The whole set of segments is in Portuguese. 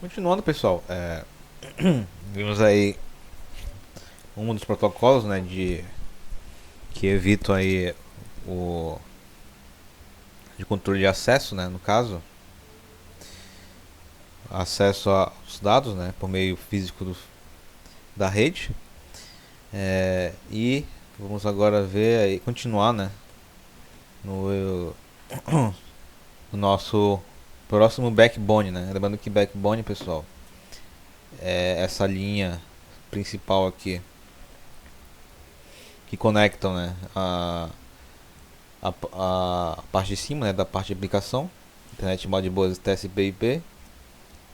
Continuando, pessoal, vimos aí um dos protocolos, né, que evitam aí o de controle de acesso, né, no caso, acesso aos dados, né, por meio físico da rede. E vamos agora ver aí, continuar, né, no, no nosso próximo backbone, né. Lembrando que backbone, pessoal, é essa linha principal aqui que conectam, né, a parte de cima, né, da parte de aplicação, Internet Modbus TCP/IP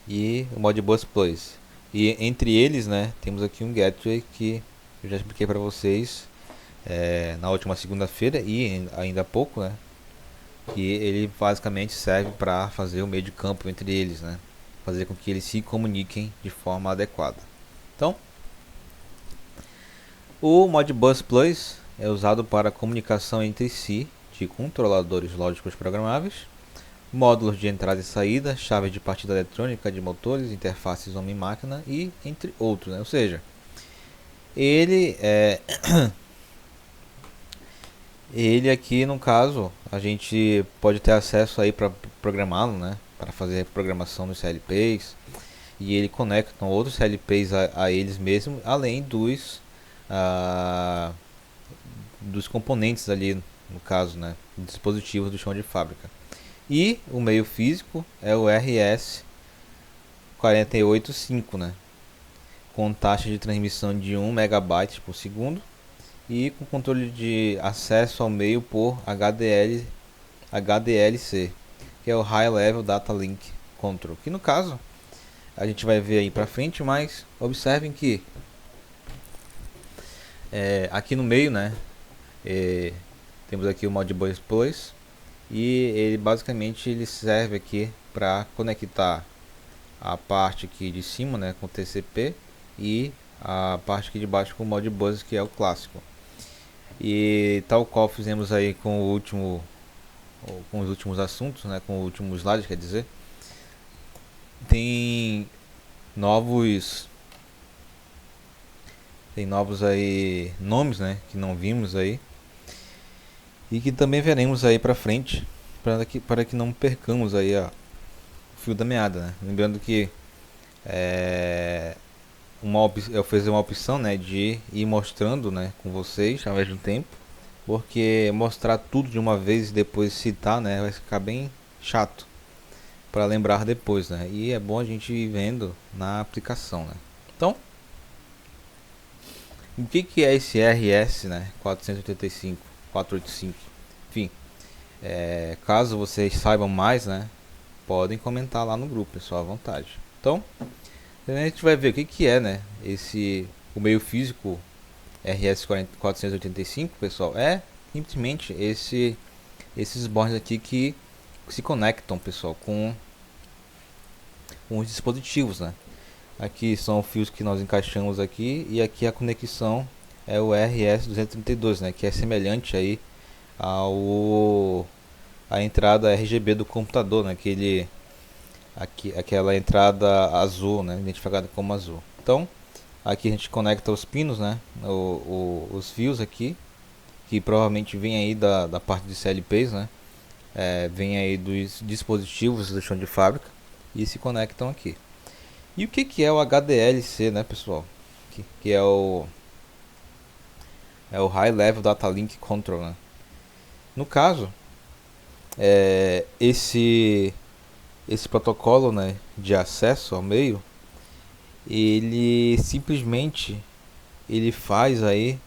e o Modbus Plus. E entre eles, né, temos aqui um gateway que eu já expliquei para vocês na última segunda-feira e ainda há pouco, né, que ele basicamente serve para fazer o meio de campo entre eles, né, fazer com que eles se comuniquem de forma adequada. Então, o Modbus Plus é usado para comunicação entre si de controladores lógicos programáveis, módulos de entrada e saída, chave de partida eletrônica de motores, interfaces homem-máquina e entre outros, né? Ou seja, ele é ele aqui no caso a gente pode ter acesso aí para programá-lo, né? Para fazer programação dos CLPs e ele conecta outros CLPs a eles mesmos, além ah, dos componentes ali no caso, né? Dispositivos do chão de fábrica. E o meio físico é o RS 485, né? Com taxa de transmissão de 1 megabyte por segundo e com controle de acesso ao meio por HDLC, que é o High Level Data Link Control, que no caso a gente vai ver aí para frente, mas observem que aqui no meio, né, temos aqui o Modbus Plus e ele basicamente ele serve aqui para conectar a parte aqui de cima, né, com TCP e a parte aqui de baixo com o Modbus, que é o clássico. E tal qual fizemos aí com os últimos assuntos, né, com o último slide, quer dizer, tem novos tem novos aí nomes, né, que não vimos aí e que também veremos aí para frente para que não percamos aí o fio da meada, né? Lembrando que é, eu fiz uma opção, né, de ir mostrando, né, com vocês ao mesmo tempo, porque mostrar tudo de uma vez e depois citar, né, vai ficar bem chato para lembrar depois, né? E é bom a gente ir vendo na aplicação, né? Então, o que é esse RS, né, 485, 485? Enfim, caso vocês saibam mais, né, podem comentar lá no grupo, pessoal, à vontade. Então, a gente vai ver o que é, né, o meio físico RS 485, pessoal, é simplesmente esses bondes aqui que se conectam, pessoal, com os dispositivos, né? Aqui são os fios que nós encaixamos aqui e aqui a conexão é o RS232, né, que é semelhante aí ao a entrada RGB do computador, né, aquela entrada azul, né, identificada como azul. Então, aqui a gente conecta os pinos, né, os fios aqui, que provavelmente vem aí da parte de CLPs, né, vem aí dos dispositivos do chão de fábrica e se conectam aqui. E o que é o HDLC, né, pessoal? Que é o High Level Data Link Control, né? No caso, esse protocolo, né, de acesso ao meio, ele simplesmente ele faz aí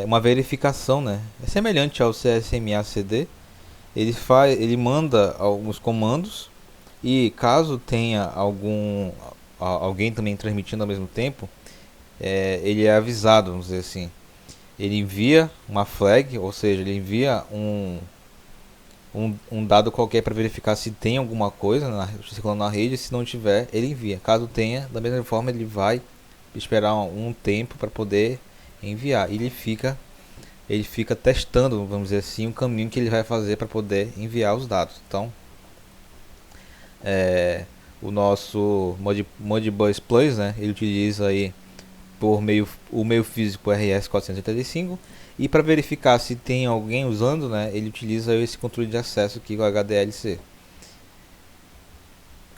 uma verificação, né? É semelhante ao CSMA/CD. Ele manda alguns comandos e caso tenha alguém também transmitindo ao mesmo tempo, ele é avisado, vamos dizer assim. Ele envia uma flag, ou seja, ele envia um dado qualquer para verificar se tem alguma coisa circulando na rede. Se não tiver, ele envia. Caso tenha, da mesma forma, ele vai esperar um tempo para poder enviar. Ele fica testando, vamos dizer assim, o caminho que ele vai fazer para poder enviar os dados. Então, o nosso Modbus Plus, né? Ele utiliza aí o meio físico RS485, e para verificar se tem alguém usando, né, ele utiliza esse controle de acesso aqui com HDLC.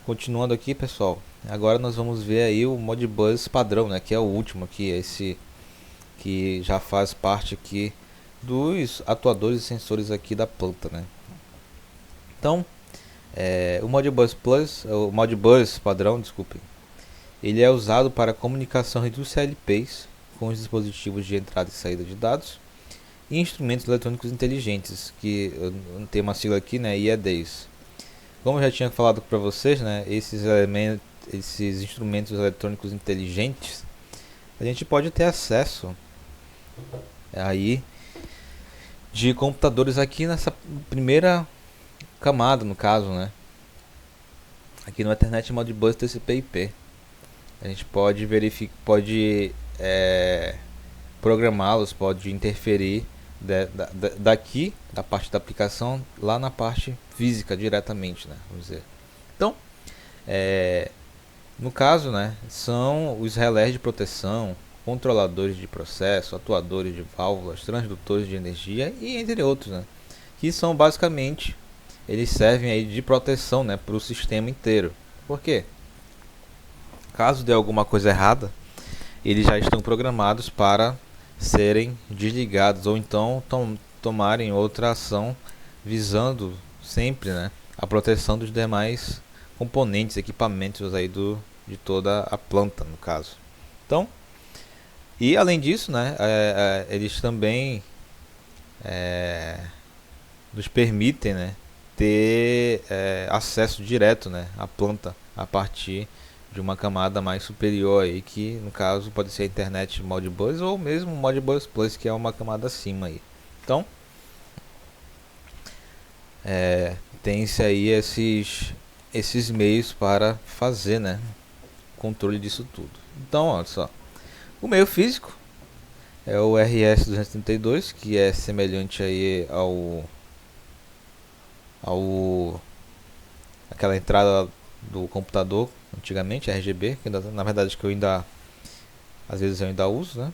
Continuando aqui, pessoal, agora nós vamos ver aí o Modbus padrão, né, que é o último aqui, esse que já faz parte aqui dos atuadores e sensores aqui da planta, né. Então, o Modbus Plus, o Modbus padrão, desculpe, ele é usado para comunicação entre os CLPs com os dispositivos de entrada e saída de dados e instrumentos eletrônicos inteligentes, que tem uma sigla aqui, né, IEDs. Como eu já tinha falado para vocês, né, esses instrumentos eletrônicos inteligentes, a gente pode ter acesso aí de computadores aqui nessa primeira camada, no caso, né, aqui no Ethernet Modbus TCP/IP. A gente pode verificar, pode programá-los, pode interferir daqui, da parte da aplicação, lá na parte física diretamente, né? Vamos dizer. Então, no caso, né, são os relés de proteção, controladores de processo, atuadores de válvulas, transdutores de energia e entre outros, né? Que são basicamente, eles servem aí de proteção, né, para o sistema inteiro. Por quê? Caso dê alguma coisa errada, eles já estão programados para serem desligados ou então tomarem outra ação visando sempre, né, a proteção dos demais componentes, equipamentos aí de toda a planta, no caso. Então, e além disso, né, eles também nos permitem, né, ter acesso direto, né, à planta a partir de uma camada mais superior aí, que no caso pode ser a internet Modbus ou mesmo Modbus Plus, que é uma camada acima aí. Então, tem-se aí esses meios para fazer, né, controle disso tudo. Então, olha só, o meio físico é o RS232, que é semelhante aí ao aquela entrada do computador antigamente, RGB, que na verdade que às vezes eu ainda uso, né?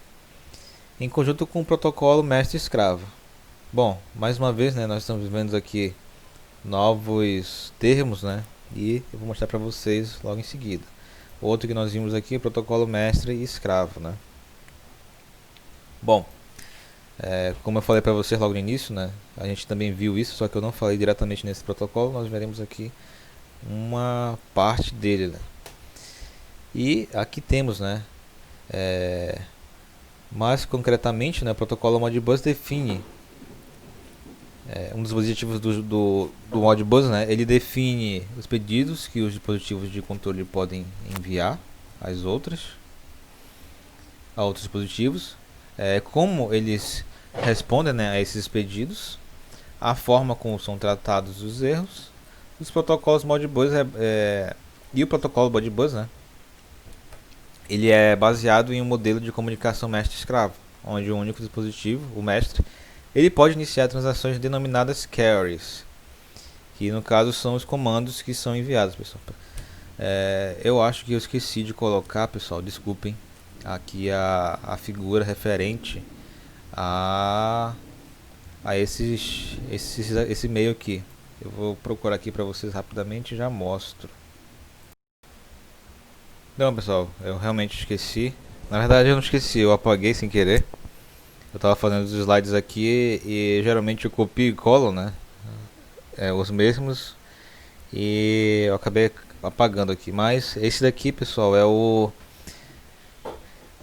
Em conjunto com o protocolo mestre-escravo. Bom, mais uma vez, né, nós estamos vendo aqui novos termos, né? E eu vou mostrar para vocês logo em seguida. Outro que nós vimos aqui, protocolo mestre e escravo, né? Bom, como eu falei para vocês logo no início, né? A gente também viu isso, só que eu não falei diretamente nesse protocolo. Nós veremos aqui uma parte dele, né? E aqui temos, né, mais concretamente, né, o protocolo Modbus define um dos objetivos do Modbus, né, ele define os pedidos que os dispositivos de controle podem enviar a outros dispositivos, como eles respondem, né, a esses pedidos, a forma como são tratados os erros. Os protocolos Modbus e o protocolo Modbus, né, ele é baseado em um modelo de comunicação mestre-escravo, onde o único dispositivo, o mestre, ele pode iniciar transações denominadas carries, que no caso são os comandos que são enviados, pessoal. Eu acho que eu esqueci de colocar, pessoal, desculpem, aqui a figura referente a esse e-mail aqui. Eu vou procurar aqui para vocês rapidamente e já mostro. Não, pessoal, eu realmente esqueci. Na verdade eu não esqueci, eu apaguei sem querer. Eu estava fazendo os slides aqui e geralmente eu copio e colo, né? Os mesmos. E eu acabei apagando aqui. Mas esse daqui, pessoal, é o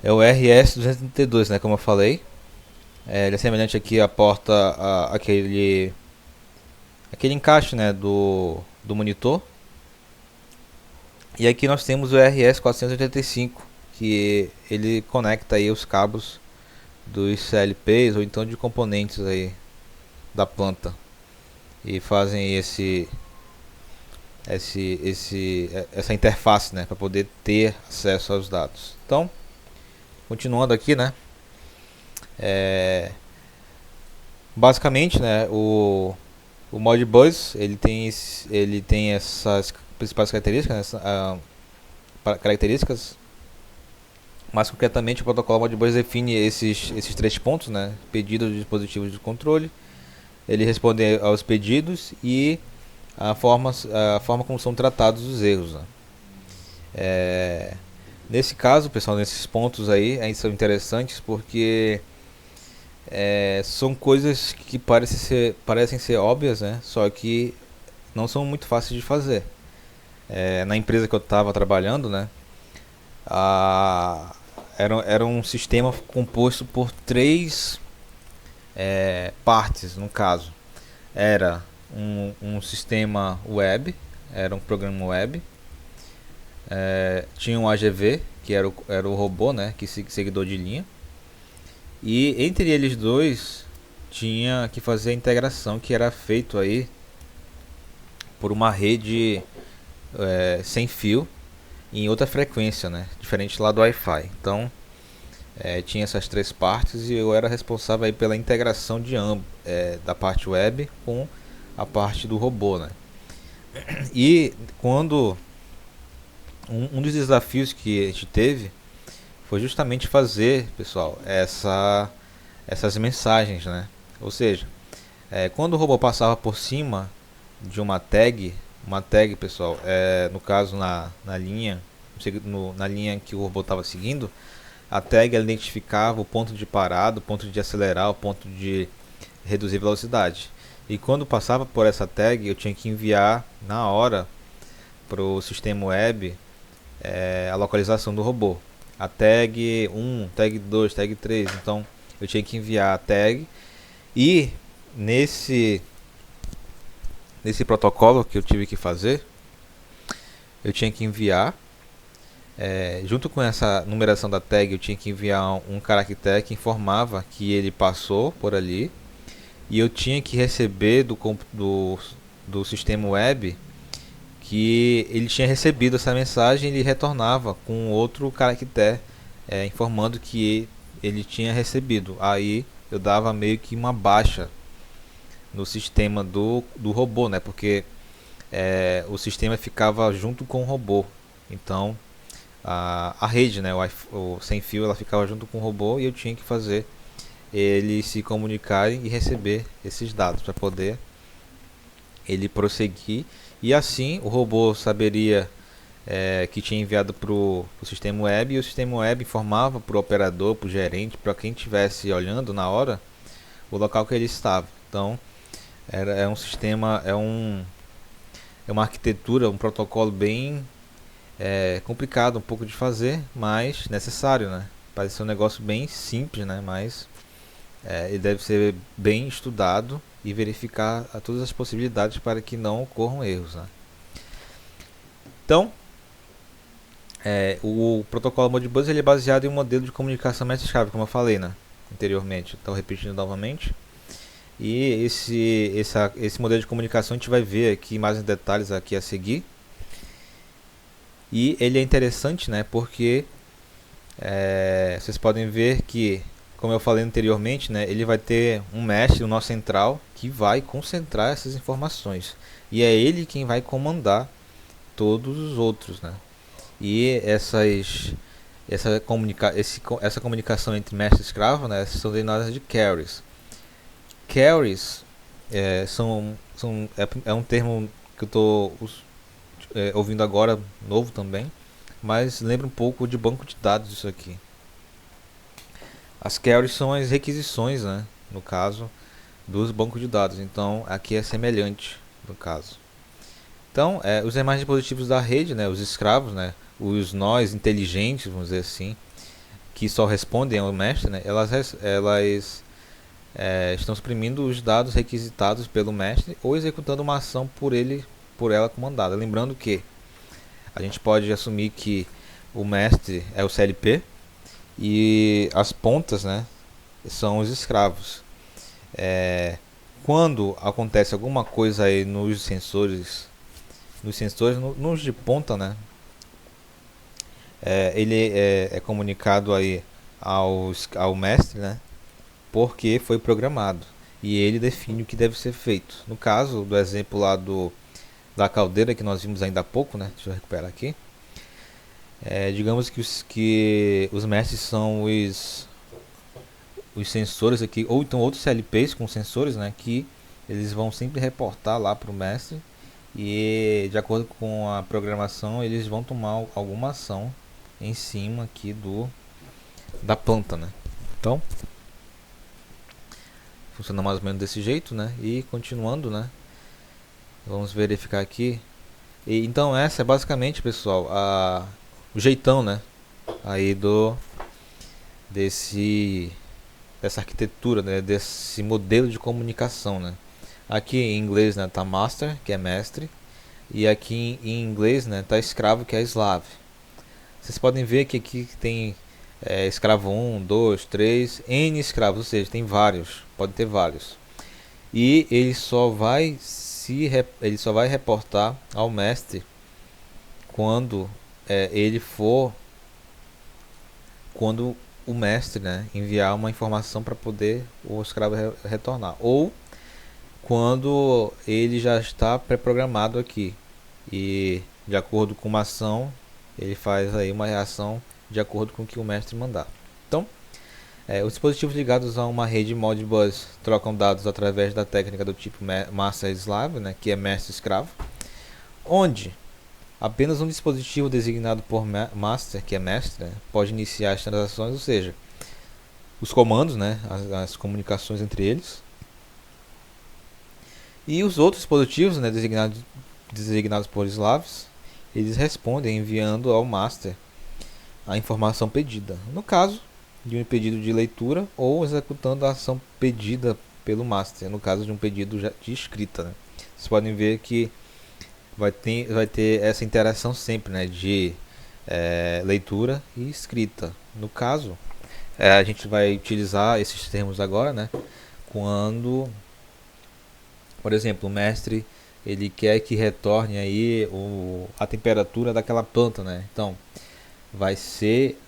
RS232, né? Como eu falei. Ele é semelhante aqui à porta, aquele encaixe, né? Do monitor. E aqui nós temos o RS485, que ele conecta aí os cabos dos CLPs ou então de componentes aí da planta e fazem essa interface, né, para poder ter acesso aos dados. Então, continuando aqui, né, basicamente, né, o Modbus ele tem principais características, né, características, mas concretamente o protocolo Modbus define esses 3 pontos, né? Pedido de dispositivos de controle, ele responde aos pedidos e a forma como são tratados os erros, né? Nesse caso, pessoal, nesses pontos aí são interessantes porque são coisas que parecem ser óbvias, né? Só que não são muito fáceis de fazer. Na empresa que eu estava trabalhando, né? Era um sistema composto por 3 partes, no caso. Era um sistema web, era um programa web. Tinha um AGV, que era o robô, né, seguidor de linha. E entre eles dois tinha que fazer a integração, que era feito aí por uma rede sem fio em outra frequência, né, diferente lá do Wi-Fi. Então tinha essas 3 partes e eu era responsável aí pela integração de ambos, da parte web com a parte do robô, né. E quando um dos desafios que a gente teve foi justamente fazer, pessoal, essas mensagens, né? Ou seja, quando o robô passava por cima de uma tag, pessoal, no caso na linha, na linha que o robô estava seguindo, a tag ela identificava o ponto de parada, o ponto de acelerar, o ponto de reduzir velocidade. E quando passava por essa tag, eu tinha que enviar na hora para o sistema web a localização do robô. A tag 1, tag 2, tag 3. Então eu tinha que enviar a tag. E nesse protocolo que eu tive que fazer, eu tinha que enviar, junto com essa numeração da tag, eu tinha que enviar um caractere que informava que ele passou por ali. E eu tinha que receber do sistema web que ele tinha recebido essa mensagem e ele retornava com outro caractere informando que ele tinha recebido. Aí eu dava meio que uma baixa no sistema do robô, né? Porque o sistema ficava junto com o robô. Então a rede, né? O sem fio, ela ficava junto com o robô e eu tinha que fazer eles se comunicarem e receber esses dados para poder ele prosseguir, e assim o robô saberia que tinha enviado para o sistema web, e o sistema web informava para o operador, para o gerente, para quem estivesse olhando na hora o local que ele estava. Então é um sistema, é uma arquitetura, um protocolo bem complicado um pouco de fazer, mas necessário, né? Parece ser um negócio bem simples, né? Mas ele deve ser bem estudado e verificar todas as possibilidades para que não ocorram erros, né? Então, o protocolo Modbus ele é baseado em um modelo de comunicação mestre-chave, como eu falei, né, anteriormente. Estou repetindo novamente. E esse modelo de comunicação a gente vai ver aqui mais em detalhes aqui a seguir. E ele é interessante, né, porque vocês podem ver que, como eu falei anteriormente, né, ele vai ter um mestre, um nó central, que vai concentrar essas informações. E é ele quem vai comandar todos os outros, né? E essa comunicação entre mestre e escravo, né, são denominadas de carries. Carries é um termo que eu estou ouvindo agora, novo também, mas lembra um pouco de banco de dados isso aqui. As carries são as requisições, né, no caso dos bancos de dados. Então aqui é semelhante no caso. Então os demais dispositivos da rede, né, os escravos, né, os nós inteligentes, vamos dizer assim, que só respondem ao mestre, né, elas estão suprimindo os dados requisitados pelo mestre ou executando uma ação por ela comandada. Lembrando que a gente pode assumir que o mestre é o CLP e as pontas, né, são os escravos. Quando acontece alguma coisa aí nos sensores nos de ponta, né, ele é comunicado aí ao mestre, né, porque foi programado e ele define o que deve ser feito. No caso do exemplo lá da caldeira que nós vimos ainda há pouco, né? Deixa eu recuperar aqui. Digamos que os mestres são os sensores aqui, ou então outros CLPs com sensores, né? Que eles vão sempre reportar lá para o mestre e de acordo com a programação eles vão tomar alguma ação em cima aqui da planta, né? Então funciona mais ou menos desse jeito, né? E continuando, né? Vamos verificar aqui. Então essa é basicamente, pessoal, o jeitão, né? Aí dessa arquitetura, né? Desse modelo de comunicação, né? Aqui em inglês, né, tá master, que é mestre, e aqui em inglês, né, tá escravo, que é slave. Vocês podem ver que aqui tem escravo 1, 2, 3, N escravos, ou seja, tem vários, pode ter vários. E ele só vai reportar ao mestre quando quando o mestre, né, enviar uma informação para poder o escravo retornar, ou quando ele já está pré-programado aqui e de acordo com uma ação ele faz aí uma reação de acordo com o que o mestre mandar. Então, os dispositivos ligados a uma rede Modbus trocam dados através da técnica do tipo Master-Slave, né, que é mestre-escravo, onde apenas um dispositivo designado por Master, que é mestre, né, pode iniciar as transações, ou seja, os comandos, né, as comunicações entre eles. E os outros dispositivos, né, designados por slaves, eles respondem enviando ao master a informação pedida. No caso de um pedido de leitura ou executando a ação pedida pelo master, no caso de um pedido de escrita, né. Vocês podem ver que vai ter essa interação sempre, né, de leitura e escrita. No caso, a gente vai utilizar esses termos agora, né, quando, por exemplo, o mestre ele quer que retorne aí a temperatura daquela planta, né? Então vai ser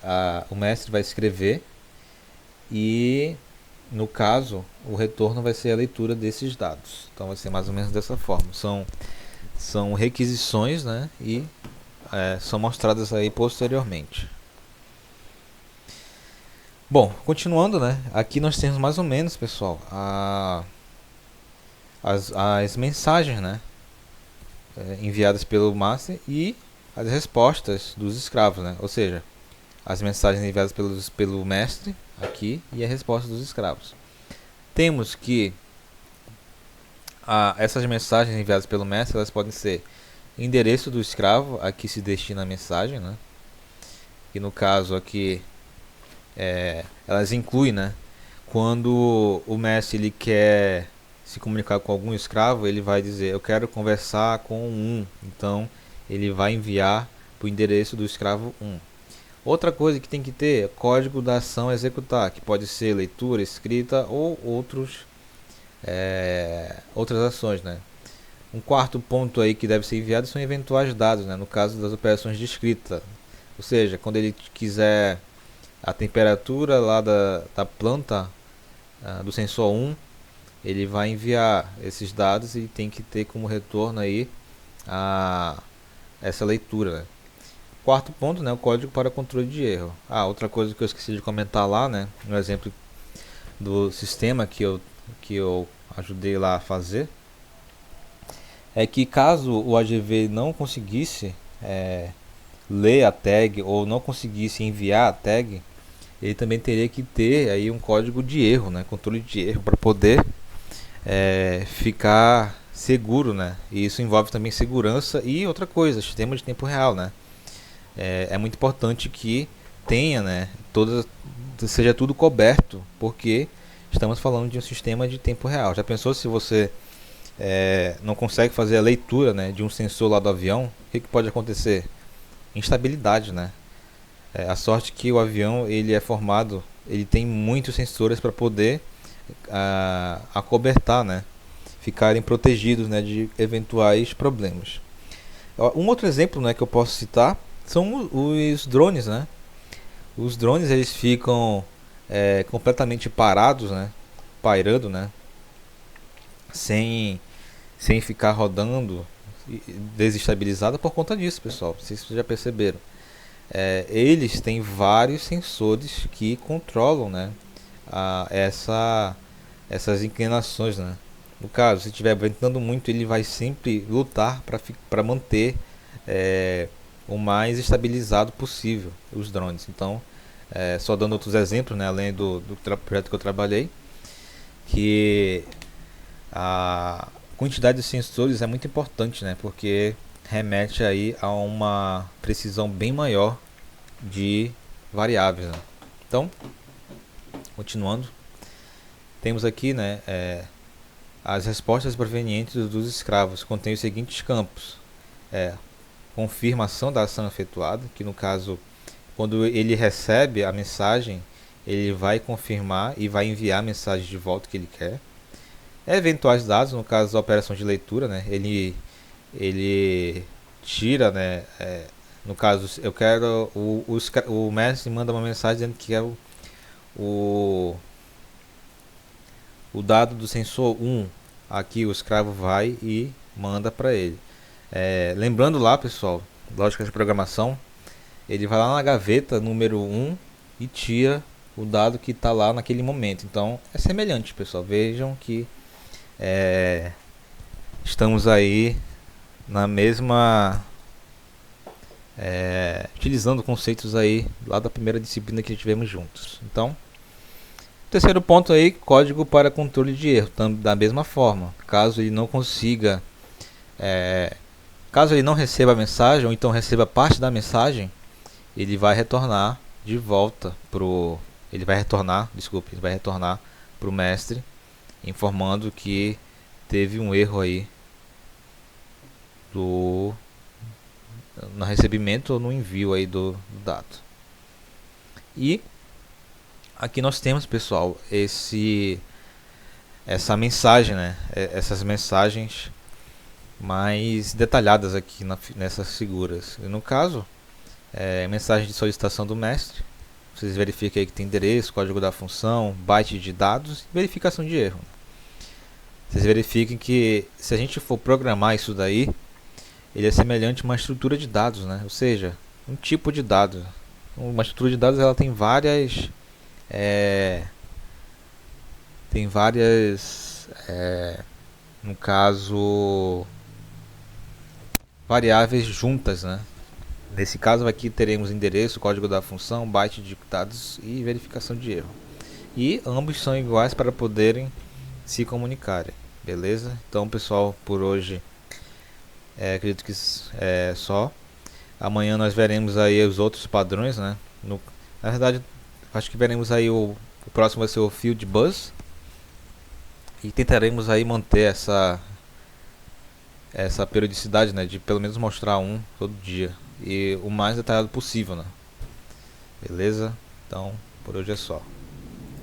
o mestre vai escrever e no caso o retorno vai ser a leitura desses dados. Então vai ser mais ou menos dessa forma. São requisições, né? E são mostradas aí posteriormente. Bom, continuando, né? Aqui nós temos mais ou menos, pessoal, as mensagens, né, enviadas pelo master e as respostas dos escravos, né? Ou seja, as mensagens enviadas pelo mestre aqui e a resposta dos escravos. Temos que essas mensagens enviadas pelo mestre, elas podem ser endereço do escravo a que se destina a mensagem, né? E no caso aqui elas incluem, né, quando o mestre ele quer se comunicar com algum escravo, ele vai dizer: eu quero conversar com um. Então ele vai enviar para o endereço do escravo 1. Outra coisa que tem que ter é código da ação a executar, que pode ser leitura, escrita ou outras ações, né? Um quarto ponto aí que deve ser enviado são eventuais dados, né, no caso das operações de escrita. Ou seja, quando ele quiser a temperatura lá da planta do sensor 1, ele vai enviar esses dados e tem que ter como retorno aí essa leitura, né? Quarto ponto, né, o código para controle de erro. Outra coisa que eu esqueci de comentar lá, né, no exemplo do sistema que eu ajudei lá a fazer, é que caso o AGV não conseguisse ler a tag ou não conseguisse enviar a tag, ele também teria que ter aí um código de erro, né, controle de erro, para poder ficar seguro, né? E isso envolve também segurança e outra coisa, sistema de tempo real, né? É muito importante que tenha, né, seja tudo coberto, porque estamos falando de um sistema de tempo real. Já pensou se você não consegue fazer a leitura, né, de um sensor lá do avião? O que pode acontecer? Instabilidade, né? A sorte que o avião ele é formado, ele tem muitos sensores para poder acobertar, né, ficarem protegidos, né, de eventuais problemas. Um outro exemplo, né, que eu posso citar são os drones, né? Os drones eles ficam completamente parados, né, pairando, né, sem ficar rodando, desestabilizada por conta disso, pessoal. Não sei se vocês já perceberam. Eles têm vários sensores que controlam, né, essas inclinações, né? No caso, se estiver ventando muito, ele vai sempre lutar para manter o mais estabilizado possível os drones. Então, só dando outros exemplos, né, além do projeto que eu trabalhei, que a quantidade de sensores é muito importante, né, porque remete aí a uma precisão bem maior de variáveis, né? Então, continuando, temos aqui, né, as respostas provenientes dos escravos contêm os seguintes campos: confirmação da ação efetuada, que no caso, quando ele recebe a mensagem, ele vai confirmar e vai enviar a mensagem de volta que ele quer. Eventuais dados, no caso da operação de leitura, né, ele tira, né, no caso, eu quero o mestre manda uma mensagem dizendo que quer o dado do sensor 1. Aqui o escravo vai e manda para ele. Lembrando lá, pessoal, lógica de programação, ele vai lá na gaveta número 1 e tira o dado que está lá naquele momento. Então é semelhante, pessoal. Vejam que estamos aí na mesma utilizando conceitos aí lá da primeira disciplina que tivemos juntos. Então, terceiro ponto aí, código para controle de erro, da mesma forma. Caso ele não consiga, caso ele não receba a mensagem ou então receba parte da mensagem, ele vai retornar de volta pro, ele vai retornar para o mestre, informando que teve um erro aí no recebimento ou no envio aí do dado. E aqui nós temos, pessoal, essa mensagem, né? Essas mensagens mais detalhadas aqui nessas figuras. E no caso, mensagem de solicitação do mestre. Vocês verificam aí que tem endereço, código da função, byte de dados e verificação de erro. Vocês verifiquem que se a gente for programar isso daí, ele é semelhante a uma estrutura de dados, né? Ou seja, um tipo de dado. Uma estrutura de dados, ela tem várias no caso, variáveis juntas, né? Nesse caso aqui teremos endereço, código da função, byte de dados e verificação de erro. E ambos são iguais para poderem se comunicarem, beleza? Então, pessoal, por hoje acredito que é só. Amanhã nós veremos aí os outros padrões, né? Na verdade, acho que veremos aí o próximo vai ser o Field Bus. E tentaremos aí manter essa periodicidade, né, de pelo menos mostrar um todo dia e o mais detalhado possível, né? Beleza? Então, por hoje é só.